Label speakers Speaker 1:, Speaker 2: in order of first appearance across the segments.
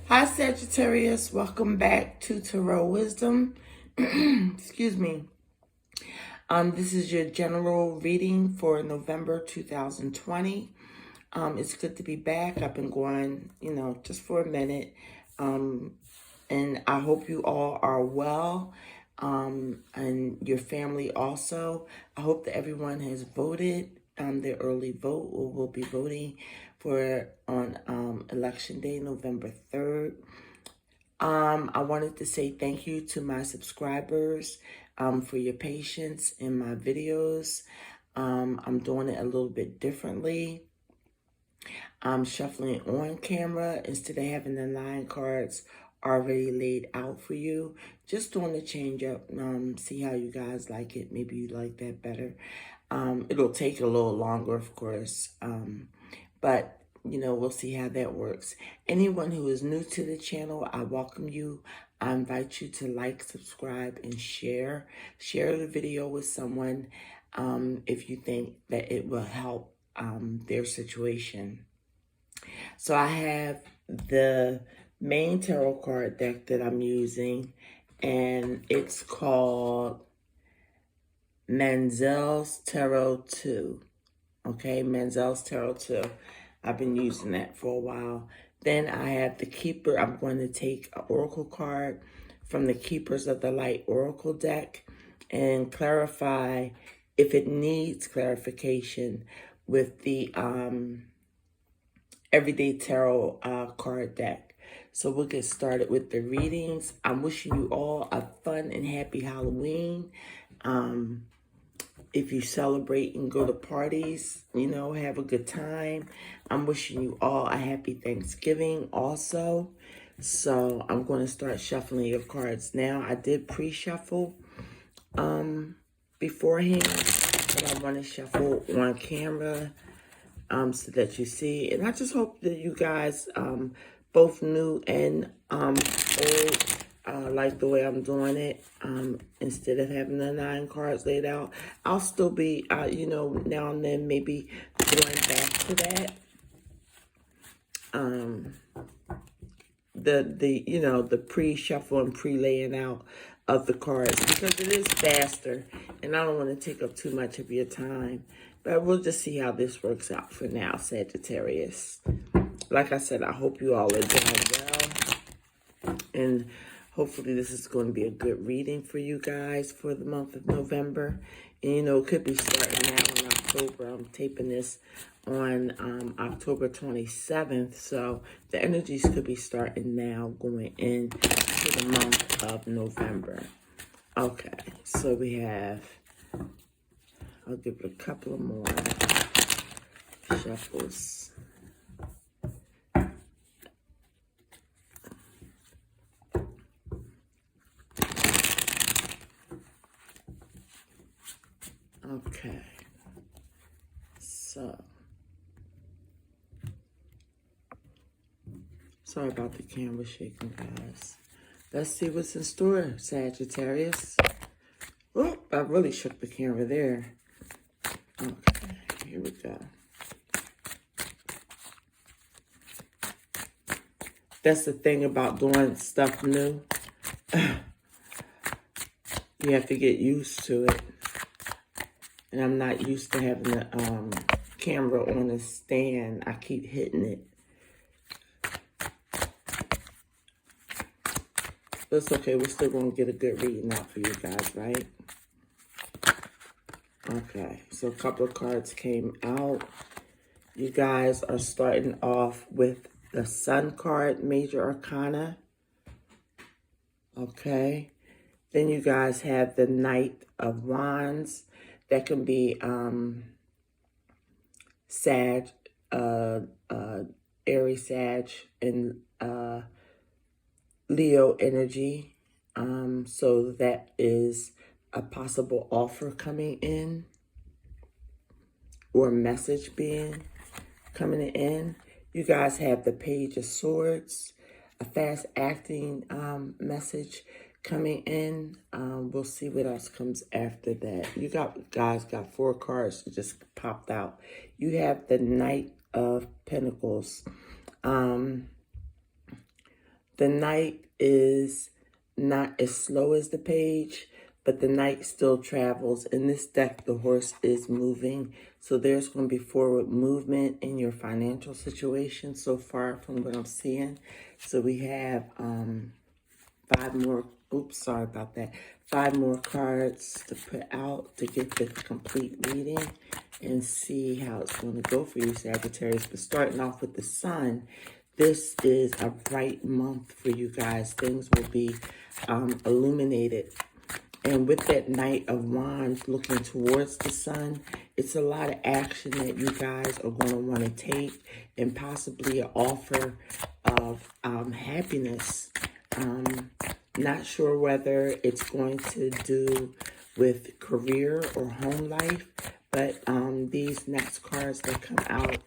Speaker 1: Hi Sagittarius, welcome back to Tarot Wisdom. Excuse me. This is your general reading for November 2020. It's good to be back. I've been going, just for a minute. And I hope you all are well. And your family also. I hope that everyone has voted their early vote, or will be voting for on Election Day, November 3rd. I wanted to say thank you to my subscribers for your patience in my videos. I'm doing it a little bit differently. I'm shuffling on camera instead of having the 9 cards already laid out for you. Just doing a change up, see how you guys like it. Maybe you like that better. It'll take a little longer, of course, but we'll see how that works. Anyone who is new to the channel, I welcome you. I invite you to like, subscribe, and share. Share the video with someone if you think that it will help their situation. So I have the main tarot card deck that I'm using, and it's called Manzel's Tarot 2. Okay, Manzel's Tarot 2. I've been using that for a while. Then I have the Keeper. I'm going to take an oracle card from the Keepers of the Light oracle deck and clarify if it needs clarification with the Everyday Tarot card deck. So we'll get started with the readings. I'm wishing you all a fun and happy Halloween. If you celebrate and go to parties, have a good time. I'm wishing you all a happy Thanksgiving also. So I'm going to start shuffling your cards now. I did pre-shuffle beforehand, but I want to shuffle on camera so that you see. And I just hope that you guys, both new and old, like the way I'm doing it. Instead of having the 9 cards laid out, I'll still be, now and then maybe going back to that. The pre-shuffle and pre-laying out of the cards, because it is faster and I don't want to take up too much of your time. But we'll just see how this works out for now, Sagittarius. Like I said, I hope you all are doing well. And hopefully this is going to be a good reading for you guys for the month of November. And, it could be starting now in October. I'm taping this on October 27th. So the energies could be starting now going into the month of November. Okay, so we have, I'll give it a couple of more shuffles. Okay, so sorry about the camera shaking, guys. Let's see what's in store, Sagittarius. Oh, I really shook the camera there. Okay, here we go. That's the thing about doing stuff new. You have to get used to it. And I'm not used to having the camera on a stand. I keep hitting it. But it's okay. We're still going to get a good reading out for you guys, right? Okay. So a couple of cards came out. You guys are starting off with the Sun card, Major Arcana. Okay. Then you guys have the Knight of Wands. That can be Sag, Aries, Sag, and Leo energy. So that is a possible offer coming in, or a message coming in. You guys have the Page of Swords, a fast acting message coming in. We'll see what else comes after that. You guys got 4 cards that just popped out. You have the Knight of Pentacles. The knight is not as slow as the page, but the knight still travels. In this deck, the horse is moving. So there's going to be forward movement in your financial situation so far from what I'm seeing. So we have 5 more, oops, sorry about that. 5 more cards to put out to get the complete reading and see how it's going to go for you, Sagittarius. But starting off with the sun, this is a bright month for you guys. Things will be illuminated. And with that Knight of Wands looking towards the sun, it's a lot of action that you guys are going to want to take, and possibly an offer of happiness. Not sure whether it's going to do with career or home life, but these next cards that come out,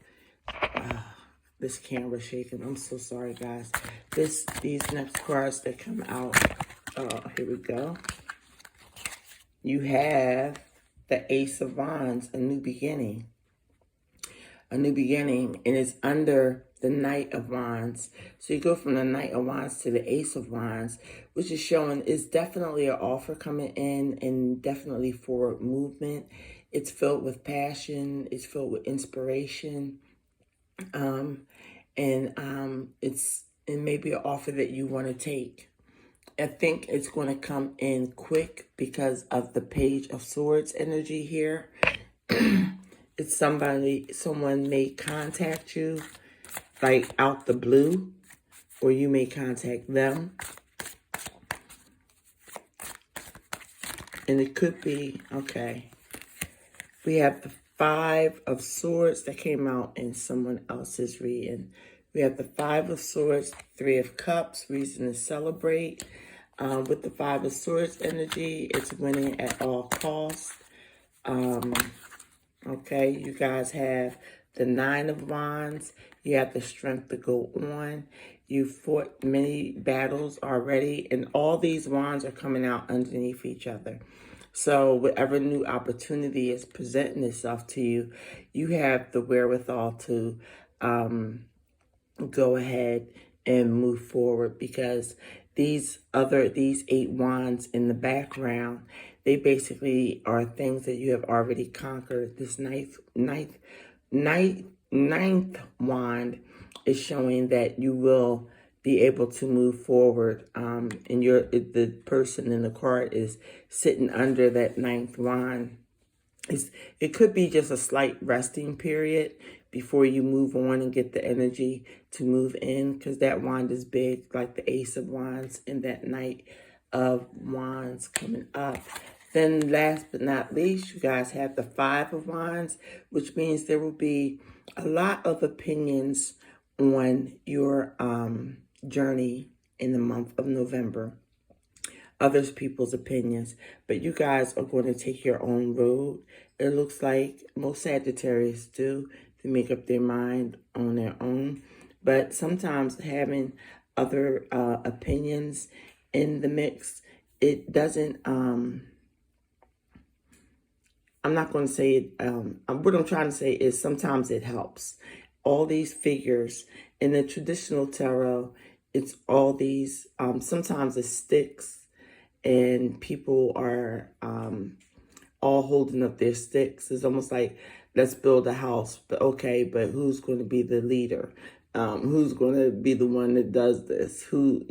Speaker 1: this camera's shaking. I'm so sorry, guys. These next cards that come out, here we go. You have the Ace of Wands, a new beginning. A new beginning, and it's under the Knight of Wands. So you go from the Knight of Wands to the Ace of Wands, which is showing it's definitely an offer coming in and definitely forward movement. It's filled with passion. It's filled with inspiration. It's maybe an offer that you want to take. I think it's going to come in quick because of the Page of Swords energy here. It's someone may contact you like out the blue, or you may contact them. And it could be, okay, we have the 5 of Swords that came out in someone else's reading. We have the 5 of Swords, 3 of Cups, reason to celebrate. With the 5 of Swords energy, it's winning at all costs. Okay, you guys have the 9 of Wands. You have the strength to go on. You fought many battles already, and all these wands are coming out underneath each other. So whatever new opportunity is presenting itself to you, you have the wherewithal to go ahead and move forward, because these 8 wands in the background, they basically are things that you have already conquered. This ninth wand is showing that you will be able to move forward. And the person in the card is sitting under that 9th wand. It could be just a slight resting period before you move on and get the energy to move in, because that wand is big, like the Ace of Wands and that Knight of Wands coming up. Then last but not least, you guys have the 5 of Wands, which means there will be a lot of opinions on your journey in the month of November. Others people's opinions, but you guys are going to take your own road. It looks like most Sagittarius do, to make up their mind on their own. But sometimes having other opinions in the mix, it doesn't, I'm not going to say it, what I'm trying to say is sometimes it helps. All these figures in the traditional tarot, it's all these, sometimes it sticks, and people are all holding up their sticks. It's almost like, let's build a house, but okay, but who's going to be the leader? Who's going to be the one that does this? Who,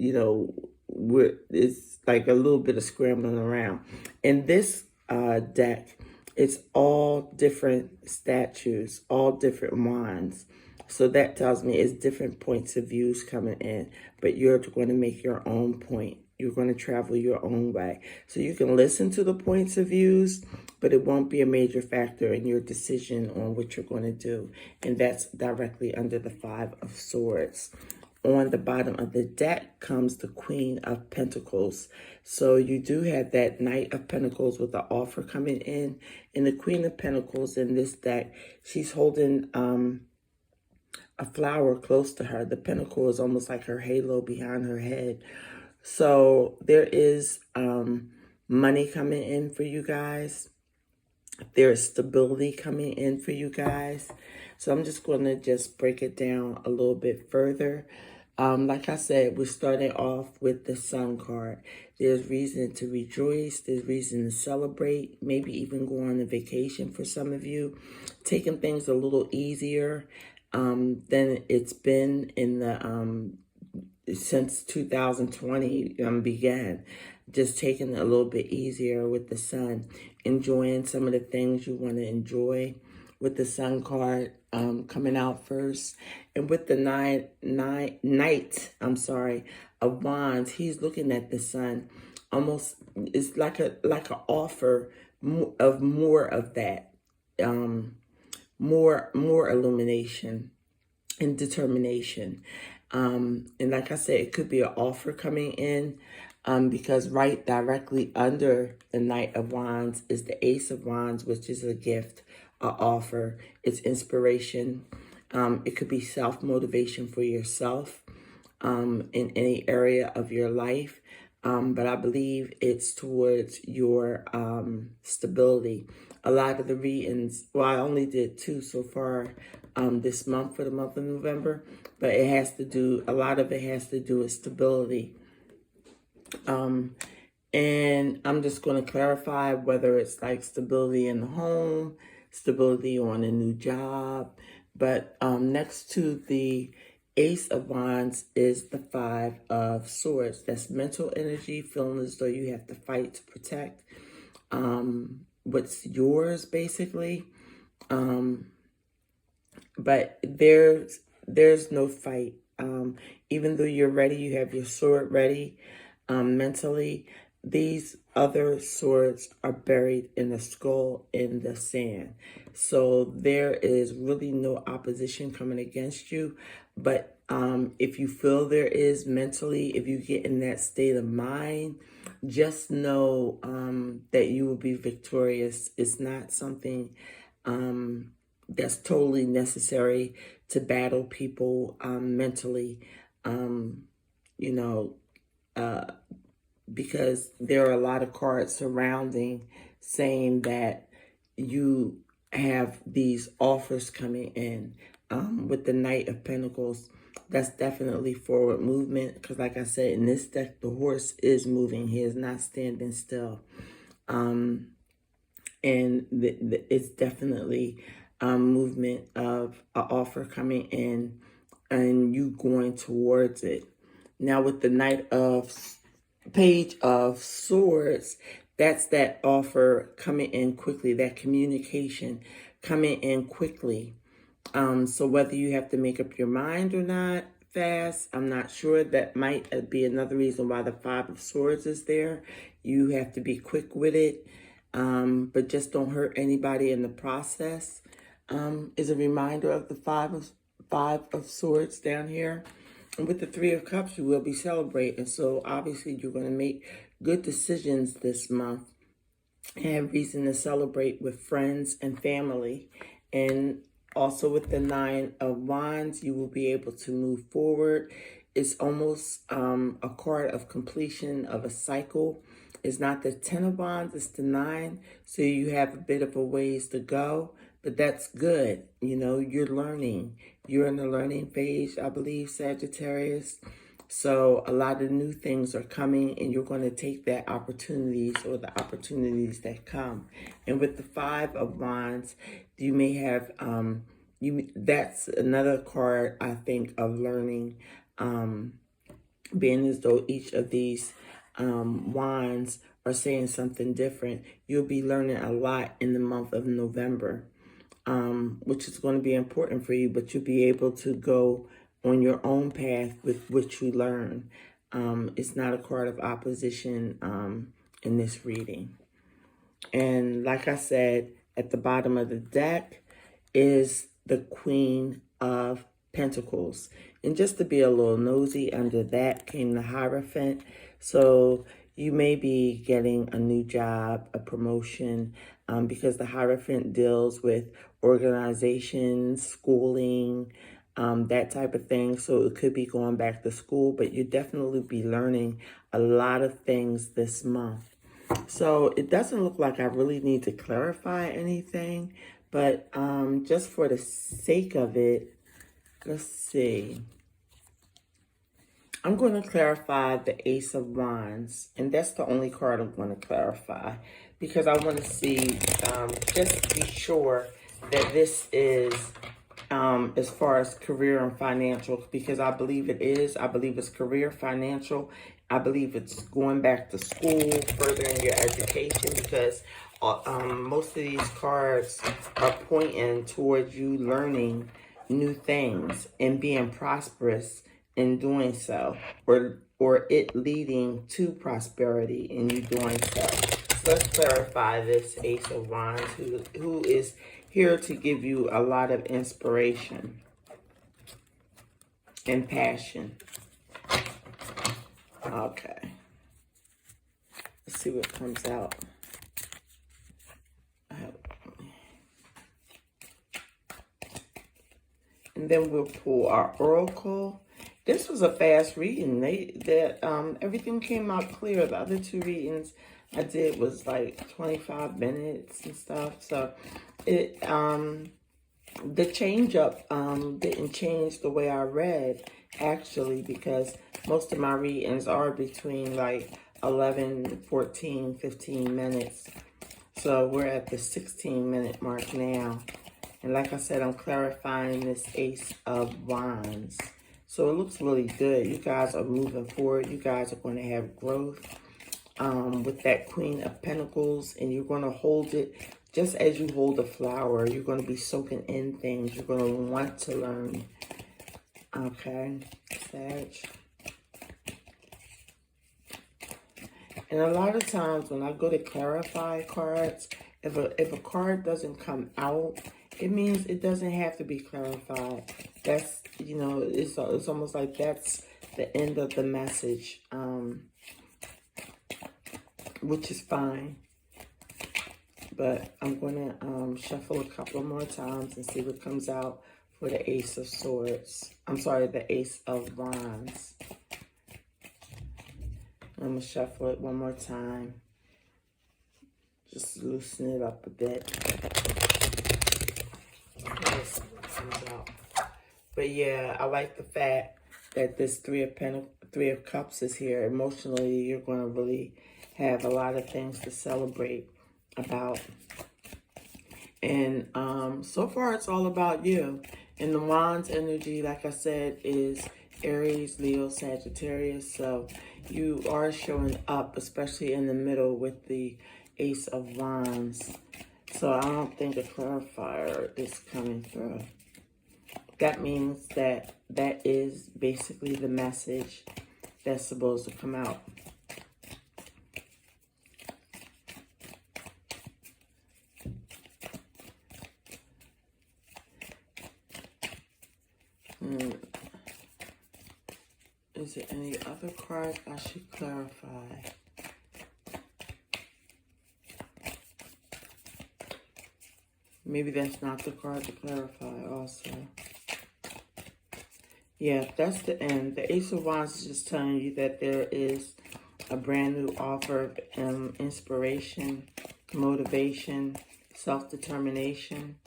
Speaker 1: it's like a little bit of scrambling around. In this deck, it's all different statues, all different wands. So that tells me it's different points of views coming in, but you're going to make your own point. You're going to travel your own way. So you can listen to the points of views, but it won't be a major factor in your decision on what you're going to do. And that's directly under the 5 of Swords. On the bottom of the deck comes the Queen of Pentacles. So you do have that Knight of Pentacles with the offer coming in. And the Queen of Pentacles in this deck, she's holding a flower close to her. The pentacle is almost like her halo behind her head. So there is money coming in for you guys. There is stability coming in for you guys. So I'm just going to break it down a little bit further. Like I said, we're starting off with the Sun card. There's reason to rejoice. There's reason to celebrate. Maybe even go on a vacation for some of you. Taking things a little easier than it's been in the since 2020 began. Just taking it a little bit easier with the Sun. Enjoying some of the things you want to enjoy with the Sun card coming out first. And with the Knight, of Wands, he's looking at the Sun. Almost, it's like an offer of more of that, more illumination and determination. And like I said, it could be an offer coming in, because right directly under the Knight of Wands is the Ace of Wands, which is a gift, an offer. It's inspiration. It could be self-motivation for yourself in any area of your life. But I believe it's towards your stability. A lot of the readings, well, I only did 2 so far this month, for the month of November, but a lot of it has to do with stability. And I'm just going to clarify whether it's like stability in the home, stability on a new job. But next to the Ace of Wands is the Five of Swords. That's mental energy, feeling as though you have to fight to protect what's yours, basically. But there's no fight. Even though you're ready, you have your sword ready mentally, these other swords are buried in the skull in the sand. So there is really no opposition coming against you. But if you feel there is mentally, if you get in that state of mind, just know that you will be victorious. It's not something that's totally necessary to battle people mentally, because there are a lot of cards surrounding saying that you have these offers coming in. With the Knight of Pentacles, that's definitely forward movement, because like I said, in this deck, the horse is moving. He is not standing still. And it's definitely movement of an offer coming in and you going towards it. Now with the Page of Swords, that's that offer coming in quickly, that communication coming in quickly. So whether you have to make up your mind or not fast, I'm not sure. That might be another reason why the Five of Swords is there. You have to be quick with it, but just don't hurt anybody in the process. Is a reminder of the Five of Swords down here. And with the Three of Cups, you will be celebrating. So obviously you're going to make good decisions this month and have reason to celebrate with friends and family. And also with the Nine of Wands, you will be able to move forward. It's almost a card of completion of a cycle. It's not the Ten of Wands, it's the 9. So you have a bit of a ways to go, but that's good. You're learning. You're in the learning phase, I believe, Sagittarius. So a lot of new things are coming, and you're going to take that opportunities or the opportunities that come. And with the Five of Wands, you may have, that's another card, I think, of learning, being as though each of these wands are saying something different. You'll be learning a lot in the month of November, which is going to be important for you, but you'll be able to go on your own path with what you learn. It's not a card of opposition in this reading. And like I said, at the bottom of the deck is the Queen of Pentacles. And just to be a little nosy, under that came the Hierophant. So you may be getting a new job, a promotion, because the Hierophant deals with organization, schooling, that type of thing. So it could be going back to school, but you definitely be learning a lot of things this month. So it doesn't look like I really need to clarify anything, but just for the sake of it, let's see. I'm going to clarify the Ace of Wands, and that's the only card I'm going to clarify because I want to see, just to be sure that this is as far as career and financial, because I believe it is. I believe it's career, financial. I believe it's going back to school, furthering your education, because most of these cards are pointing towards you learning new things and being prosperous in doing so, or it leading to prosperity in you doing so. So let's clarify this Ace of Wands, who is here to give you a lot of inspiration and passion. Okay. Let's see what comes out. And then we'll pull our oracle. This was a fast reading. Everything came out clear. The other two readings I did was like 25 minutes and stuff. So it the change up didn't change the way I read, actually, because most of my readings are between like 11, 14, 15 minutes. So we're at the 16-minute mark now. And like I said, I'm clarifying this Ace of Wands. So it looks really good. You guys are moving forward. You guys are going to have growth with that Queen of Pentacles. And you're going to hold it just as you hold a flower. You're going to be soaking in things. You're going to want to learn. Okay, Sag. And a lot of times when I go to clarify cards, if a card doesn't come out, it means it doesn't have to be clarified. That's, you know, it's almost like that's the end of the message, which is fine. But I'm going to shuffle a couple more times and see what comes out for the Ace of Swords. I'm sorry, the Ace of Wands. I'm going to shuffle it one more time. Just loosen it up a bit. But yeah, I like the fact that this Three of Cups is here. Emotionally, you're going to really have a lot of things to celebrate about. And so far, it's all about you. And the Wands energy, like I said, is Aries, Leo, Sagittarius. So you are showing up, especially in the middle with the Ace of Wands. So I don't think a clarifier is coming through. That means that that is basically the message that's supposed to come out. Is there any other card I should clarify? Maybe that's not the card to clarify also. Yeah, that's the end. The Ace of Wands is just telling you that there is a brand new offer of inspiration, motivation, self-determination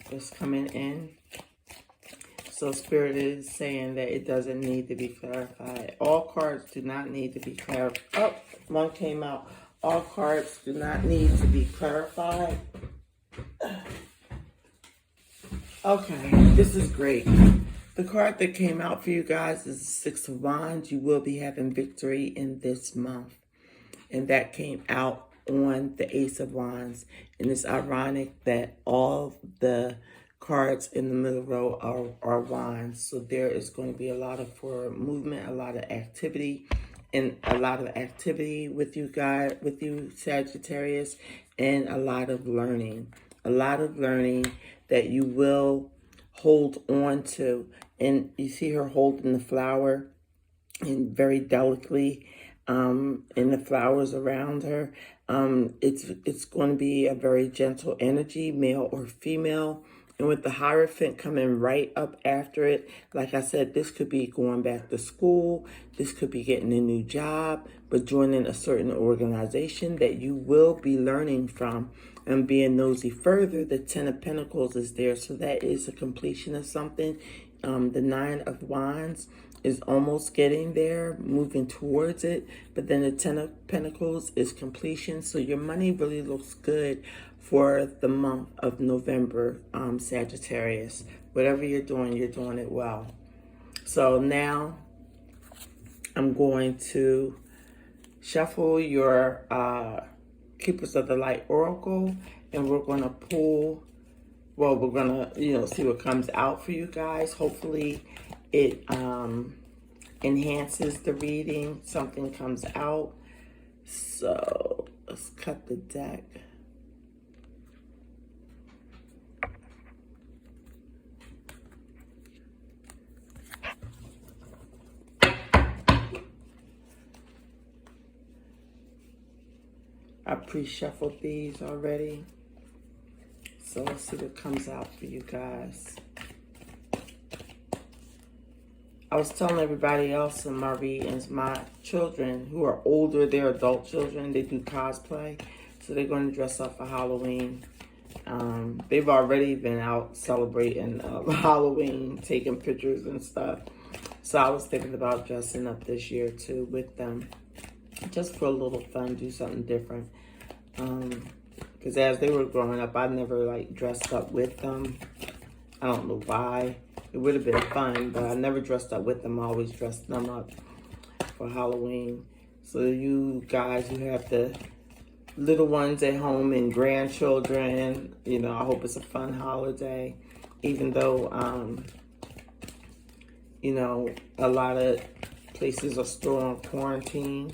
Speaker 1: that's coming in. So Spirit is saying that it doesn't need to be clarified. All cards do not need to be clarified. Oh, one came out. All cards do not need to be clarified. Okay, this is great. The card that came out for you guys is the Six of Wands. You will be having victory in this month. And that came out on the Ace of Wands. And it's ironic that all the cards in the middle row are wands. So there is going to be a lot of forward movement, a lot of activity, and a lot of activity with you guys, with you Sagittarius, and a lot of learning. A lot of learning that you will hold on to. And you see her holding the flower and very delicately, and the flowers around her. It's going to be a very gentle energy, male or female. And with the Hierophant coming right up after it, like I said, this could be going back to school. This could be getting a new job, but joining a certain organization that you will be learning from. And being nosy further, the Ten of Pentacles is there. So that is a completion of something. The Nine of Wands is almost getting there, moving towards it. But then the Ten of Pentacles is completion. So your money really looks good for the month of November, Sagittarius. Whatever you're doing it well. So now I'm going to shuffle your Keepers of the Light Oracle, and we're going to pull, well, we're going to, see what comes out for you guys. Hopefully it enhances the reading. Something comes out. So let's cut the deck. I pre-shuffled these already. So let's see what comes out for you guys. I was telling everybody else in my readings, my children who are older, they're adult children, they do cosplay. So they're going to dress up for Halloween. They've already been out celebrating Halloween, taking pictures and stuff. So I was thinking about dressing up this year too with them. Just for a little fun, do something different. Because as they were growing up, I never dressed up with them. I don't know why. It would have been fun, but I never dressed up with them. I always dressed them up for Halloween. So you guys who have the little ones at home and grandchildren, I hope it's a fun holiday. Even though, a lot of places are still on quarantine.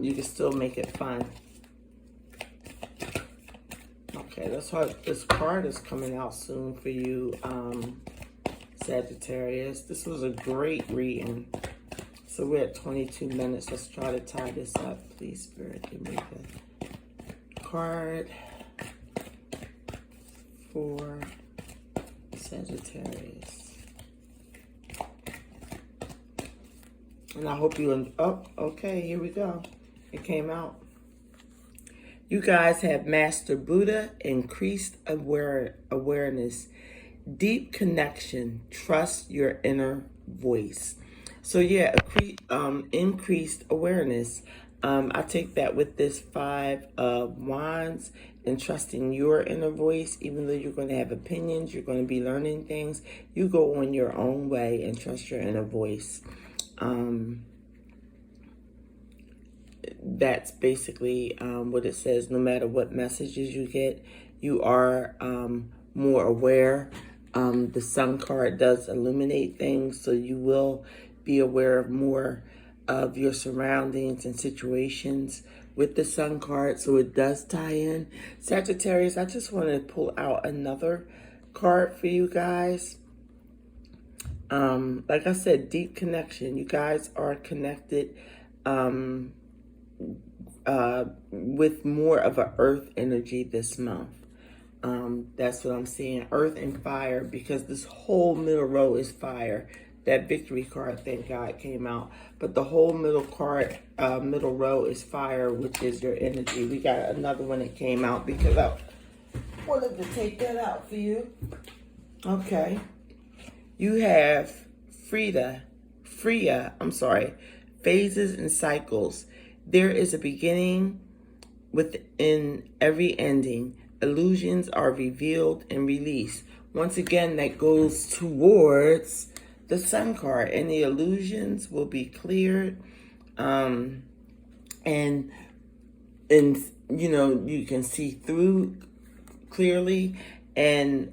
Speaker 1: You can still make it fun. Okay, that's how this card is coming out soon for you, Sagittarius. This was a great reading. So we're at 22 minutes. Let's try to tie this up. Please, Spirit, give me the card for Sagittarius. And I hope you, okay, here we go. It came out. You guys have Master Buddha, increased awareness, deep connection, trust your inner voice. So yeah, increased awareness. I take that with this 5 of Wands and trusting your inner voice. Even though you're going to have opinions, you're going to be learning things, you go on your own way and trust your inner voice. That's basically what it says. No matter what messages you get, you are more aware. The Sun card does illuminate things, so you will be aware of more of your surroundings and situations with the Sun card, so it does tie in. Sagittarius, I just want to pull out another card for you guys. Like I said, deep connection. You guys are connected with more of an earth energy this month. That's what I'm seeing. Earth and fire, because this whole middle row is fire. That victory card, thank God, came out. But the whole middle row is fire, which is your energy. We got another one that came out because I wanted to take that out for you. Okay. You have Freya, phases and cycles. There is a beginning within every ending. Illusions are revealed and released. Once again, that goes towards the Sun card, and the illusions will be cleared. And you can see through clearly, and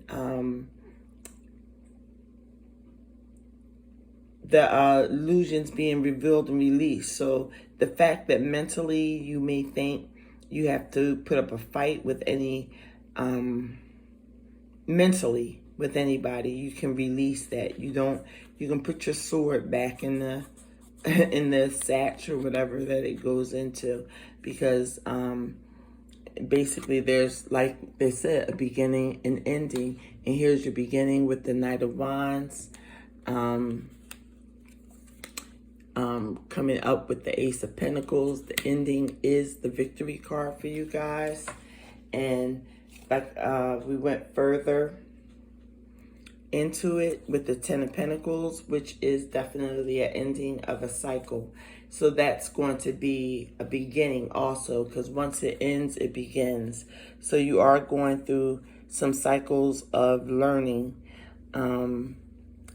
Speaker 1: the illusions being revealed and released. So the fact that mentally you may think you have to put up a fight with mentally with anybody, you can release that. You can put your sword back in the satch or whatever that it goes into, because basically there's, like they said, a beginning and ending, and here's your beginning with the Knight of Wands. Coming up with the Ace of Pentacles. The ending is the victory card for you guys. And like we went further into it with the Ten of Pentacles, which is definitely an ending of a cycle. So that's going to be a beginning also, because once it ends, it begins. So you are going through some cycles of learning, and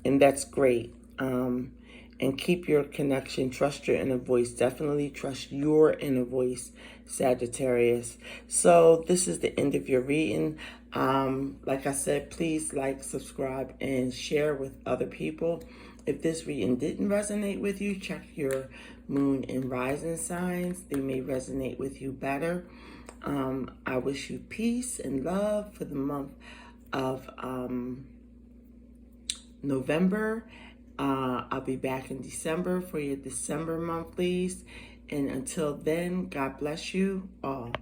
Speaker 1: that's great. And keep your connection. Trust your inner voice. Definitely trust your inner voice, Sagittarius. So this is the end of your reading. Like I said, please like, subscribe, and share with other people. If this reading didn't resonate with you, check your moon and rising signs. They may resonate with you better. I wish you peace and love for the month of November. I'll be back in December for your December monthlies. And until then, God bless you all.